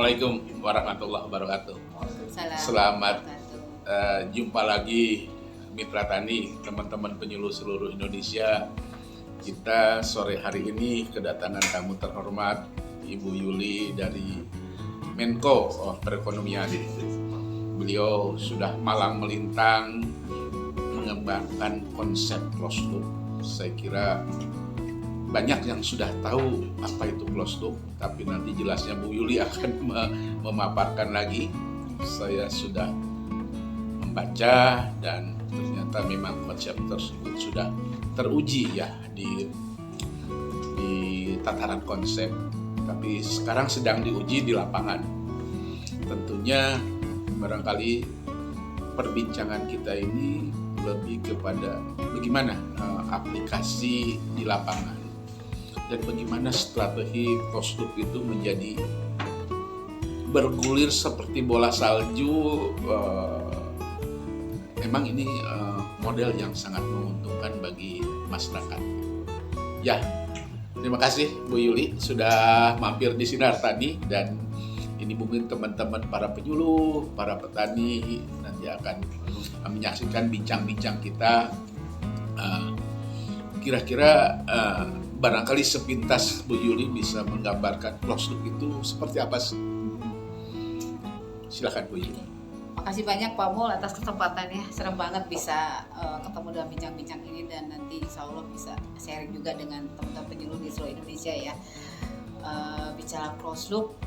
Assalamualaikum warahmatullahi wabarakatuh. Waalaikumsalam. Selamat jumpa lagi Mitra Tani, teman-teman penyuluh seluruh Indonesia. Kita sore hari ini kedatangan tamu terhormat Ibu Yuli dari Menko Perekonomian. Beliau sudah malang melintang mengembangkan konsep closed loop. Saya kira banyak yang sudah tahu apa itu closed loop, tapi nanti jelasnya Bu Yuli akan memaparkan lagi. Saya sudah membaca dan ternyata memang konsep tersebut sudah teruji ya di tataran konsep, tapi sekarang sedang diuji di lapangan. Tentunya barangkali perbincangan kita ini lebih kepada bagaimana aplikasi di lapangan dan bagaimana strategi closed loop itu menjadi bergulir seperti bola salju. Memang ini model yang sangat menguntungkan bagi masyarakat. Ya, terima kasih Bu Yuli sudah mampir di Sinar Tani, dan ini mungkin teman-teman para penyuluh, para petani nanti akan menyaksikan bincang-bincang kita. Kira-kira barangkali sepintas Bu Yuli bisa menggambarkan closed loop itu seperti apa sih? Silakan Bu Yuli. Makasih banyak Pak Mul atas kesempatannya. Serem banget bisa ketemu dalam bincang-bincang ini, dan nanti insya Allah bisa sharing juga dengan teman-teman penyuluh di seluruh Indonesia ya. Bicara closed loop,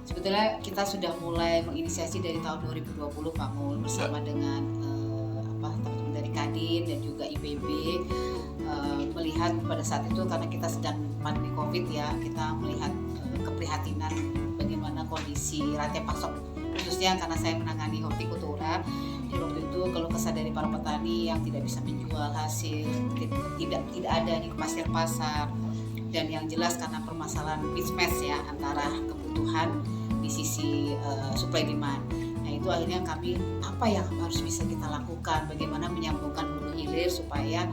sebetulnya kita sudah mulai menginisiasi dari tahun 2020 Pak Mul bersama dengan teman-teman dari Kadin dan juga IPB. Melihat pada saat itu karena kita sedang pandemi COVID ya, kita melihat keprihatinan bagaimana kondisi rantai pasok, khususnya karena saya menangani hortikultura. Di waktu itu keluh kesah dari para petani yang tidak bisa menjual hasil, tidak ada nih kepastian pasar, dan yang jelas karena permasalahan mismatch ya antara kebutuhan di sisi supply demand. Nah itu akhirnya kami apa yang harus bisa kita lakukan, bagaimana menyambungkan hulu hilir supaya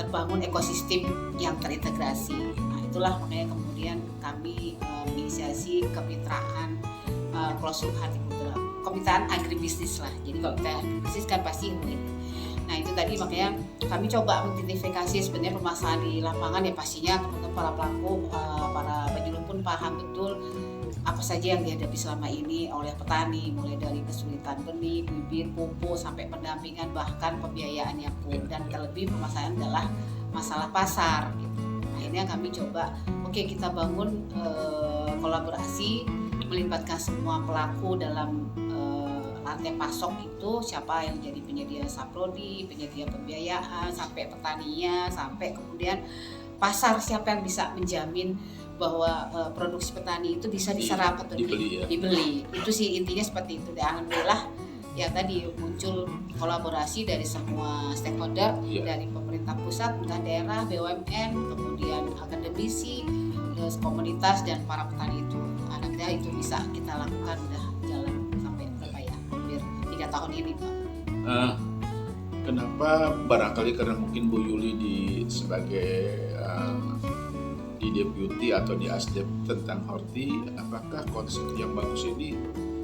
terbangun ekosistem yang terintegrasi. Nah itulah makanya kemudian kami menginisiasi kemitraan closed loop horticultura, kemitraan agribisnis lah. Jadi kalau kita agribisnis kan pasti ini. Nah itu tadi makanya kami coba mengidentifikasi sebenarnya permasalahan di lapangan ya, pastinya teman-teman para pelaku, para penyuluh pun paham betul apa saja yang dihadapi selama ini oleh petani, mulai dari kesulitan benih, bibit, pupuk, sampai pendampingan, bahkan pembiayaannya pun, dan terlebih permasalahan adalah masalah pasar gitu. Akhirnya kami coba kita bangun kolaborasi, melibatkan semua pelaku dalam rantai pasok itu, siapa yang jadi penyedia saprodi, penyedia pembiayaan, sampai petaninya, sampai kemudian pasar, siapa yang bisa menjamin bahwa produksi petani itu bisa diserap atau dibeli. Itu sih intinya seperti itu. Dan alhamdulillah ya tadi muncul kolaborasi dari semua stakeholder, dari pemerintah pusat, pemerintah daerah, BUMN, kemudian akademisi, komunitas, dan para petani itu. Anaknya itu bisa kita lakukan udah jalan sampai berapa ya, hampir 3 tahun ini Pak. Kenapa? Barangkali karena mungkin Bu Yuli sebagai di deputi atau di asdep tentang horti, apakah konsep yang bagus ini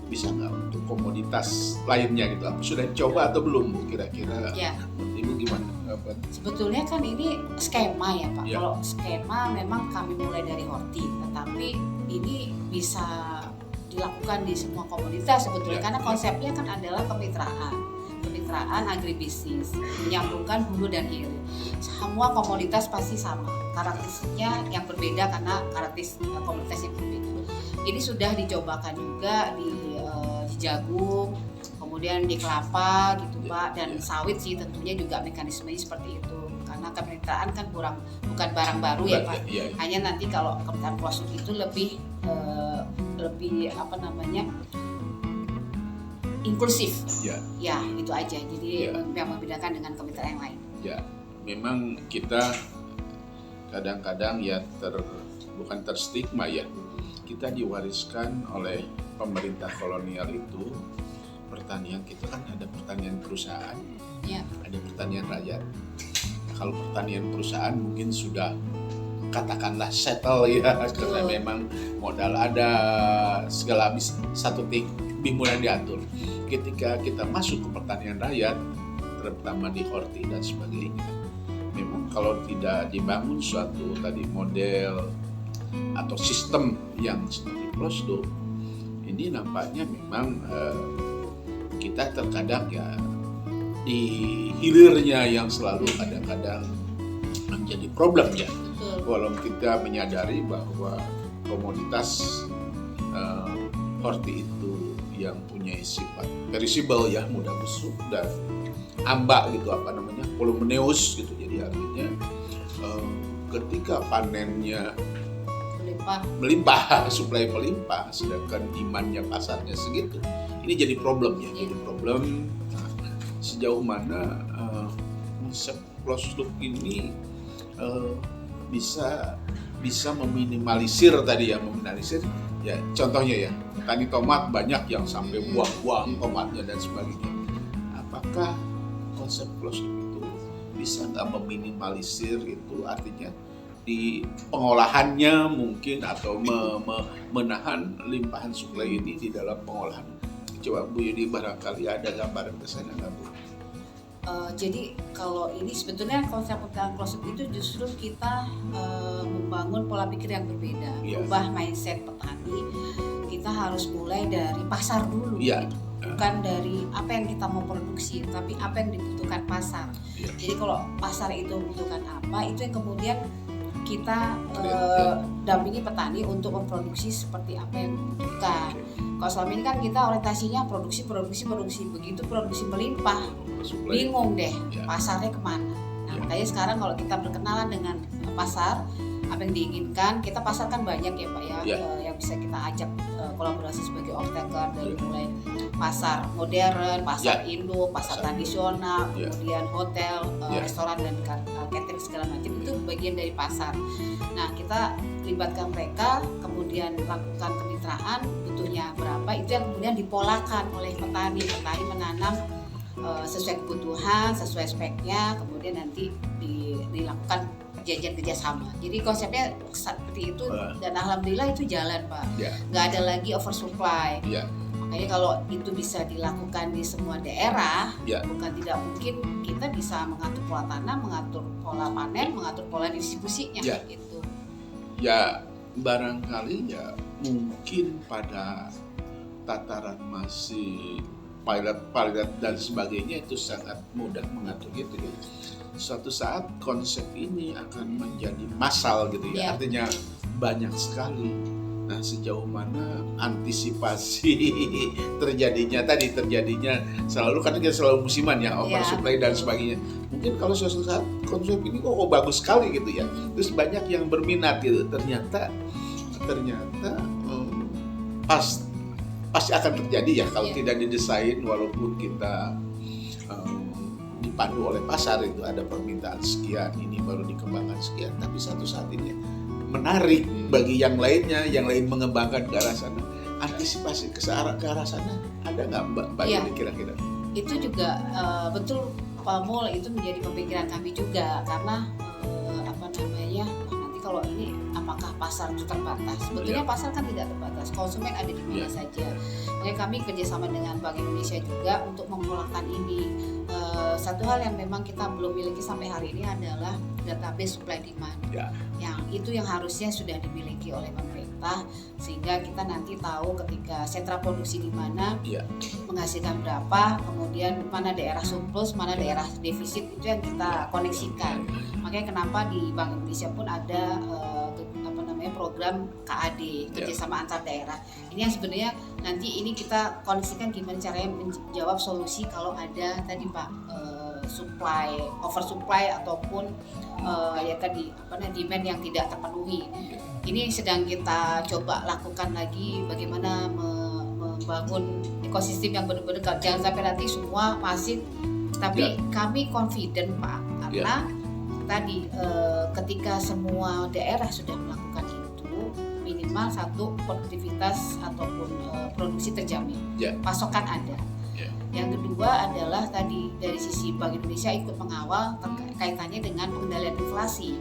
bisa nggak untuk komoditas lainnya gitu? Sudah coba atau belum kira-kira? Ya. Ibu gimana? Sebetulnya kan ini skema ya Pak. Ya. Kalau skema memang kami mulai dari horti, tetapi ini bisa dilakukan di semua komoditas sebetulnya, karena konsepnya kan adalah kemitraan agribisnis, menyambungkan hulu dan hilir. Semua komoditas pasti sama, karakteristiknya yang berbeda karena karakteristik komoditas yang berbeda. Ini sudah dicobakan juga di jagung, kemudian di kelapa gitu Pak, dan sawit sih tentunya juga mekanismenya seperti itu. Karena kemitraan kan bukan barang baru ya Pak. Hanya nanti kalau kemitraan closed loop itu lebih inklusif. Ya, itu aja. Jadi yang membedakan dengan kemitraan yang lain. Ya, memang kita kadang-kadang ya bukan terstigma ya. Kita diwariskan oleh pemerintah kolonial itu, pertanian kita kan ada pertanian perusahaan, ada pertanian rakyat. Kalau pertanian perusahaan mungkin sudah katakanlah settle ya, karena memang modal ada, segala habis satu bimbungan diatur. Ketika kita masuk ke pertanian rakyat, terutama di horti dan sebagainya, memang kalau tidak dibangun suatu tadi model atau sistem yang seperti closed loop, ini nampaknya memang kita terkadang ya di hilirnya yang selalu kadang-kadang menjadi problem ya. Walau kita menyadari bahwa komoditas horti itu yang punya sifat perishable ya, mudah busuk dan ambak gitu, voluminous gitu. Jadi artinya ketika panennya melimpah, supply melimpah, sedangkan demandnya pasarnya segitu, ini jadi problem ya. Jadi problem sejauh mana konsep closed loop ini bisa meminimalisir tadi ya, ya contohnya ya, tani tomat banyak yang sampai buang-buang tomatnya dan sebagainya. Apakah konsep closed loop itu bisa nggak meminimalisir itu, artinya di pengolahannya mungkin, atau menahan limpahan suplai ini di dalam pengolahan? Coba Bu Yudi barangkali ada gambaran ke sana nggak Bu? Jadi kalau ini sebetulnya konsep closed loop itu justru kita membangun pola pikir yang berbeda, ubah mindset petani. Kita harus mulai dari pasar dulu, gitu. Bukan dari apa yang kita mau produksi, tapi apa yang dibutuhkan pasar. Jadi kalau pasar itu membutuhkan apa, itu yang kemudian kita dampingi petani untuk memproduksi seperti apa yang dibutuhkan. Kalau selama ini kan kita orientasinya produksi. Begitu produksi melimpah, bingung deh pasarnya kemana. Nah, makanya sekarang kalau kita berkenalan dengan pasar, apa yang diinginkan, kita pasar kan banyak ya Pak ya, yang bisa kita ajak kolaborasi sebagai off-taker, dari mulai pasar modern, pasar induk, pasar tradisional, kemudian hotel, restoran dan catering segala macam, itu bagian dari pasar. Nah, kita libatkan mereka, kemudian lakukan kemitraan, butuhnya berapa, itu yang kemudian dipolakan oleh petani menanam sesuai kebutuhan, sesuai speknya, kemudian nanti dilakukan perjanjian kerjasama. Jadi konsepnya seperti itu, dan alhamdulillah itu jalan Pak. Nggak ada lagi oversupply. Makanya kalau itu bisa dilakukan di semua daerah, bukan tidak mungkin kita bisa mengatur pola tanam, mengatur pola panen, mengatur pola distribusinya gitu. Ya barangkali ya mungkin pada tataran masih pilot dan sebagainya itu sangat mudah mengatur gitu ya. Suatu saat konsep ini akan menjadi massal gitu ya, artinya banyak sekali. Nah, sejauh mana antisipasi terjadinya selalu, kan kita selalu musiman ya, oversupply dan sebagainya. Mungkin kalau suatu saat konsep ini kok bagus sekali gitu ya, terus banyak yang berminat gitu, ternyata pasti akan terjadi ya kalau tidak didesain, walaupun kita dipandu oleh pasar, itu ada permintaan sekian, ini baru dikembangkan sekian, tapi satu saat ini menarik bagi yang lainnya, yang lain mengembangkan ke arah sana. Antisipasi ke arah sana ada nggak Mbak Yuni kira-kira? Itu juga betul Pak Mul, itu menjadi pemikiran kami juga, karena nanti kalau ini apakah pasar itu terbatas? Sebetulnya pasar kan tidak terbatas, konsumen ada di mana saja. Makanya kami kerjasama dengan Bank Indonesia juga untuk memulakan ini. Satu hal yang memang kita belum miliki sampai hari ini adalah database supply demand. Yang harusnya sudah dimiliki oleh pemerintah, sehingga kita nanti tahu ketika sentra produksi di mana, menghasilkan berapa, kemudian mana daerah surplus, mana daerah defisit, itu yang kita koneksikan. Makanya kenapa di Bank Indonesia pun ada program KAD, kerjasama antar daerah. Ini yang sebenarnya nanti ini kita koneksikan gimana caranya menjawab solusi kalau ada tadi Pak oversupply ataupun demand yang tidak terpenuhi. Ini sedang kita coba lakukan lagi, bagaimana membangun ekosistem yang benar-benar, jangan sampai nanti semua pasif. Tapi kami confident Pak, karena tadi ketika semua daerah sudah melakukan itu, minimal satu produktivitas ataupun produksi terjamin, pasokan ada. Yang kedua adalah tadi dari sisi Bank Indonesia ikut mengawal kaitannya dengan pengendalian inflasi.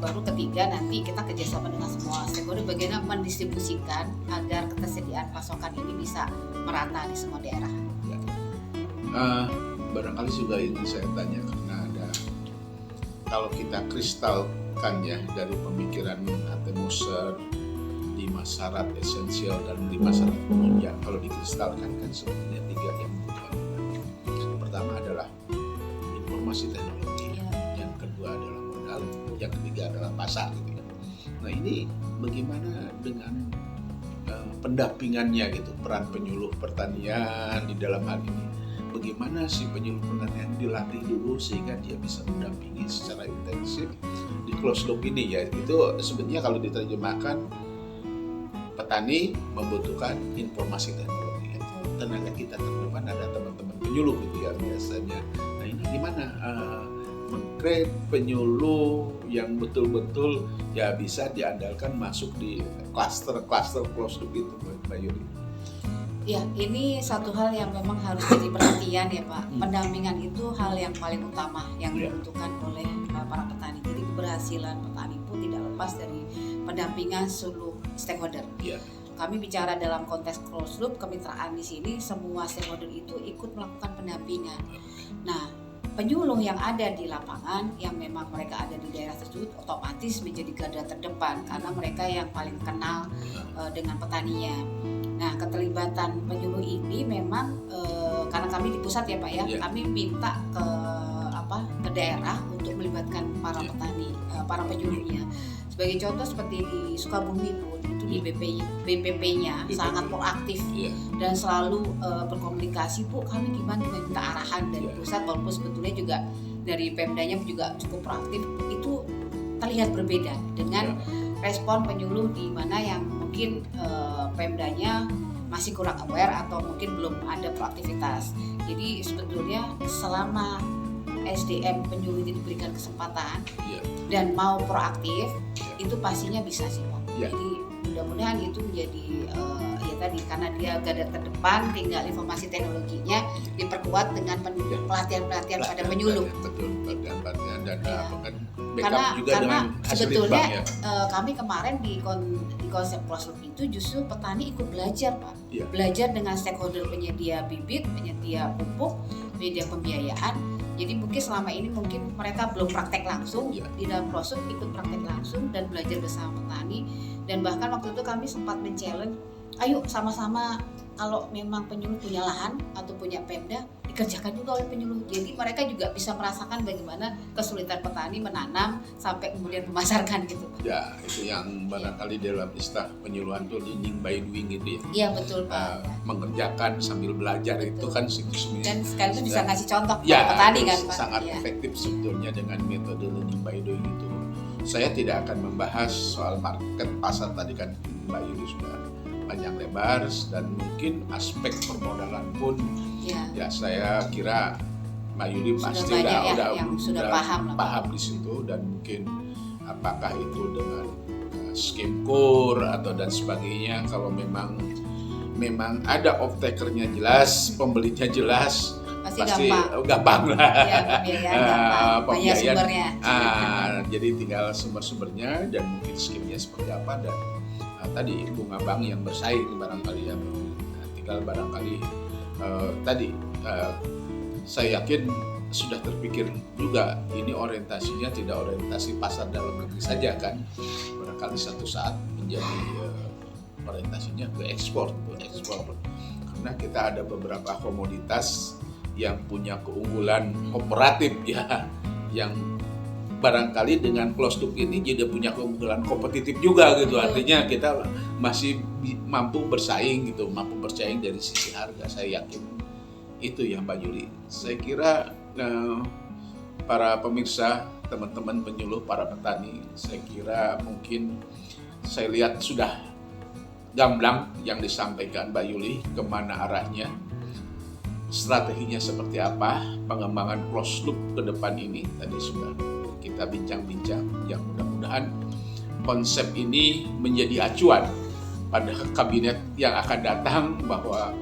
baru ketiga nanti kita kerjasama dengan semua stakeholder bagaimana mendistribusikan agar ketersediaan pasokan ini bisa merata di semua daerah. Barangkali juga ingin saya tanya karena ada, kalau kita kristalkan ya dari pemikiran Moser 5 syarat esensial dan 5 syarat penunjang, kalau dikristalkan kan sebetulnya 3 yang utama. Pertama adalah informasi teknologi, yang kedua adalah modal, yang ketiga adalah pasar gitu ya. Nah ini bagaimana dengan pendampingannya gitu, peran penyuluh pertanian di dalam hal ini? Bagaimana si penyuluh pertanian dilatih dulu sehingga dia bisa mendampingi secara intensif di closed loop ini ya. Itu sebetulnya kalau diterjemahkan, petani membutuhkan informasi teknologi. Tenaga kita terdepan ada teman-teman penyuluh gitu ya biasanya. Nah ini gimana meng-create penyuluh yang betul-betul ya bisa diandalkan masuk di cluster closed loop itu, Mbak Yuli? Ya, ini satu hal yang memang harus jadi perhatian ya Pak. Pendampingan itu hal yang paling utama yang dibutuhkan oleh para petani. Jadi keberhasilan petani pun tidak lepas dari pendampingan seluruh stakeholder. Kami bicara dalam konteks closed loop kemitraan di sini, semua stakeholder itu ikut melakukan pendampingan. Nah, penyuluh yang ada di lapangan yang memang mereka ada di daerah tersebut otomatis menjadi garda terdepan karena mereka yang paling kenal dengan petaninya. Nah, keterlibatan penyuluh ini memang karena kami di pusat ya Pak ya, kami minta ke daerah untuk melibatkan para petani, para penyuluhnya. Sebagai contoh seperti di Sukabumi Bu, itu di BPP-nya sangat proaktif dan selalu berkomunikasi, Bu kami gimana minta arahan dari pusat, walaupun sebetulnya juga dari Pemdanya juga cukup proaktif. Itu terlihat berbeda dengan respon penyuluh di mana yang mungkin Pemdanya masih kurang aware atau mungkin belum ada proaktivitas. Jadi sebetulnya selama SDM penyuluh diberikan kesempatan dan mau proaktif, itu pastinya bisa sih Pak. Jadi mudah-mudahan itu menjadi ya tadi karena dia garda terdepan, tinggal informasi teknologinya diperkuat dengan pelatihan-pelatihan pada penyuluh. Betul, pelatihan dan karena sebetulnya kami kemarin di konsep closed loop itu justru petani ikut belajar Pak. Belajar dengan stakeholder penyedia bibit, penyedia pupuk, penyedia pembiayaan. Jadi mungkin selama ini mereka belum praktek langsung di dalam closed loop, ikut praktek langsung dan belajar bersama petani. Dan bahkan waktu itu kami sempat men-challenge, ayo sama-sama kalau memang penyuluh punya lahan atau punya Pemda, dikerjakan juga oleh penyuluh. Jadi mereka juga bisa merasakan bagaimana kesulitan petani menanam sampai kemudian memasarkan gitu. Ya, itu yang barangkali dalam istilah penyuluhan itu learning by doing gitu ya. Iya betul Pak. Mengerjakan sambil belajar itu kan situs dan sekaligus bisa ngasih contoh kepada petani kan Pak. Sangat efektif sebetulnya dengan metode learning by doing itu. Saya tidak akan membahas soal market pasar tadi kan Mbak Yuli sudah panjang lebar, dan mungkin aspek permodalan pun ya saya kira Mbak Yuli pasti udah paham di situ, dan mungkin apakah itu dengan scheme core atau dan sebagainya. Kalau memang ada off-takernya jelas, pembelinya jelas, pasti gampang lah. Banyak sumbernya. Jadi tinggal sumber-sumbernya dan mungkin skemnya seperti apa, dan tadi bunga bank yang bersaing barangkali ya. Tinggal barangkali saya yakin sudah terpikir juga ini orientasinya tidak orientasi pasar dalam negeri saja kan. Barangkali satu saat menjadi orientasinya ke ekspor. Karena kita ada beberapa komoditas yang punya keunggulan komparatif ya, yang barangkali dengan closed loop ini jadi punya keunggulan kompetitif juga gitu. Artinya kita masih mampu bersaing dari sisi harga. Saya yakin itu ya Mbak Yuli. Saya kira para pemirsa, teman-teman penyuluh, para petani, saya kira mungkin saya lihat sudah gamblang yang disampaikan Mbak Yuli, kemana arahnya, strateginya seperti apa, pengembangan closed loop ke depan ini tadi sudah kita bincang-bincang. Yang mudah-mudahan konsep ini menjadi acuan pada kabinet yang akan datang, bahwa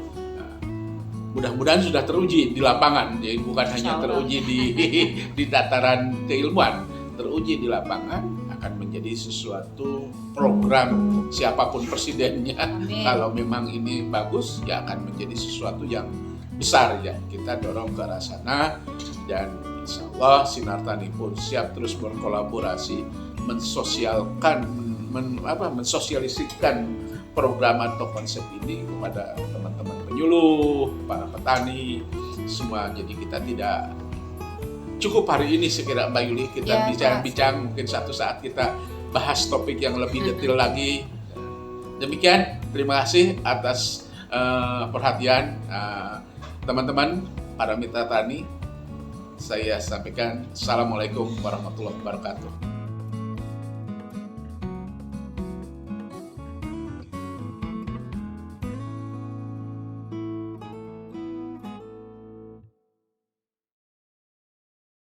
mudah-mudahan sudah teruji di lapangan. Jadi bukan hanya teruji di tataran keilmuan, teruji di lapangan akan menjadi sesuatu program siapapun presidennya. Amin. Kalau memang ini bagus, ya akan menjadi sesuatu yang besar ya. Kita dorong ke arah sana dan insya Allah Sinar Tani pun siap terus berkolaborasi mensosialisasikan program atau konsep ini kepada teman-teman penyuluh, para petani, semua. Jadi kita tidak cukup hari ini sekira Mbak Yuli kita bincang-bincang, mungkin satu saat kita bahas topik yang lebih detail lagi. Demikian, terima kasih atas perhatian teman-teman para mitra tani. Saya sampaikan Assalamualaikum warahmatullahi wabarakatuh.